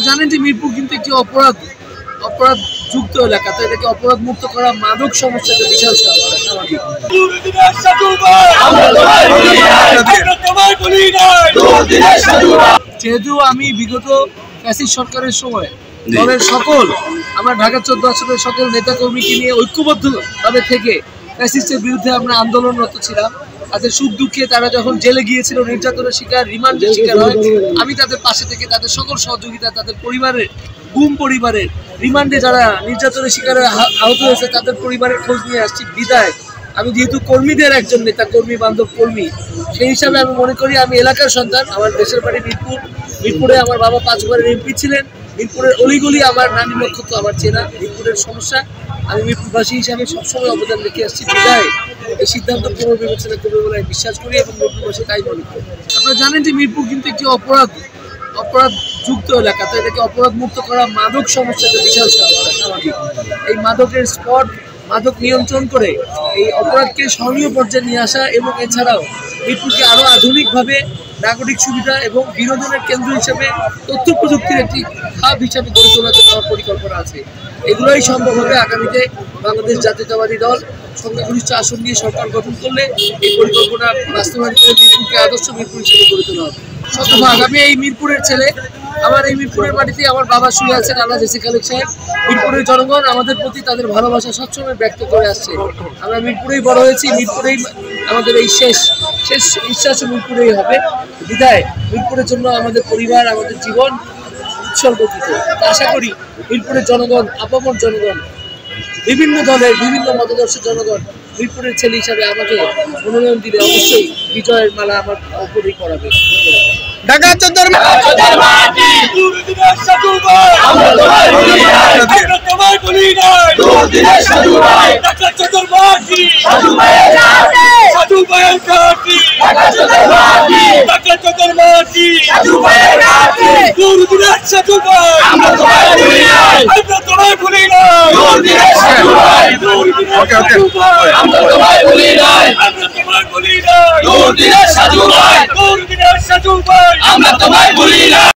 আপনারা জানেন যে মিরপুর কিন্তু একটি অপরাধ যুক্ত এলাকা, তো এটাকে অপরাধ মুক্ত করা মাদক সমস্যাটা বিশাল স্বাভাবিক। যেহেতু আমি বিগত ফ্যাসিস্ট সরকারের সময় দলের সকল আমার ঢাকা 14 আসনের সকল নেতাকর্মীকে নিয়ে ঐক্যবদ্ধভাবে থেকে ফ্যাসিস্টের বিরুদ্ধে আমরা আন্দোলনরত ছিলাম। তাদের সুখ দুঃখে তারা যখন জেলে গিয়েছিল, নির্যাতনের শিকার, রিমান্ডের শিকার হয়, আমি তাদের পাশে থেকে তাদের সকল সহযোগিতা, তাদের পরিবারের গুম পরিবারের রিমান্ডে যারা নির্যাতনের শিকারে আহত হয়েছে তাদের পরিবারের খোঁজ নিয়ে আসছি। বিদায় আমি যেহেতু কর্মীদের একজন নেতা, কর্মী বান্ধব কর্মী, সেই হিসাবে আমি মনে করি আমি এলাকার সন্তান। আমার দেশের বাড়ি মিরপুরে আমার বাবা 5 বারের এমপি ছিলেন। মিরপুরের অলিগলি আমার নানি নক্ষত্র আমার চেনা। মিরপুরের সমস্যা আমি মিরপুরবাসী হিসাবে সবসময় অবদান রেখে আসছি। বিদায় এই সিদ্ধান্ত পুনর্বিবেচনা করবে বলে আমি বিশ্বাস করি এবং মিরপুরবাসী তাই মনে করি। আপনারা জানেন যে মিরপুর কিন্তু একটি অপরাধ যুক্ত এলাকা, তো এটাকে অপরাধ মুক্ত করা মাদক সমস্যাটা বিশাল স্বাভাবিক। এই মাদকের স্পট, মাদক নিয়ন্ত্রণ করে এই অপরাধকে স্মরণীয় পর্যায়ে নিয়ে আসা এবং এছাড়াও মিরপুরকে আরও আধুনিকভাবে নাগরিক সুবিধা এবং বিনোদনের কেন্দ্র হিসেবে তথ্য প্রযুক্তির একটি হাব হিসাবে গড়ে তোলার জন্য আমার পরিকল্পনা আছে। এগুলোই সম্ভব হবে আগামীতে বাংলাদেশ জাতীয়তাবাদী দল সংখ্যাগরিষ্ঠ আসন নিয়ে সরকার গঠন করলে এই পরিকল্পনা বাস্তবায়ন করে মিরপুরকে আদর্শ মিরপুর হিসেবে গড়ে তোলা হবে। শতভাগ আমি এই মিরপুরের ছেলে, আমার এই মিরপুরের মাটিতে আমার বাবা শুয়ে আছেন আল্লাহ জেসি খালেক সাহেব। মিরপুরের জনগণ আমাদের প্রতি তাদের ভালোবাসা সবসময় ব্যক্ত করে আসছে। আমরা মিরপুরেই বড় হয়েছি, মিরপুরেই আমাদের এই শেষ নিঃশ্বাসও মিরপুরেই হবে। বিদায় মিরপুরের জন্য আমাদের পরিবার, আমাদের জীবন উৎসর্গকৃত। আশা করি মিরপুরের জনগণ, আপামর জনগণ, বিভিন্ন দলের বিভিন্ন মতাদর্শের জনগণ মিরপুরের ছেলে হিসাবে আমাকে মনোনয়ন দিলে অবশ্যই বিজয়ের মালা আমার উপরেই পড়াবে। ঢাকা 14 আমরা তোমায় ভুলি না।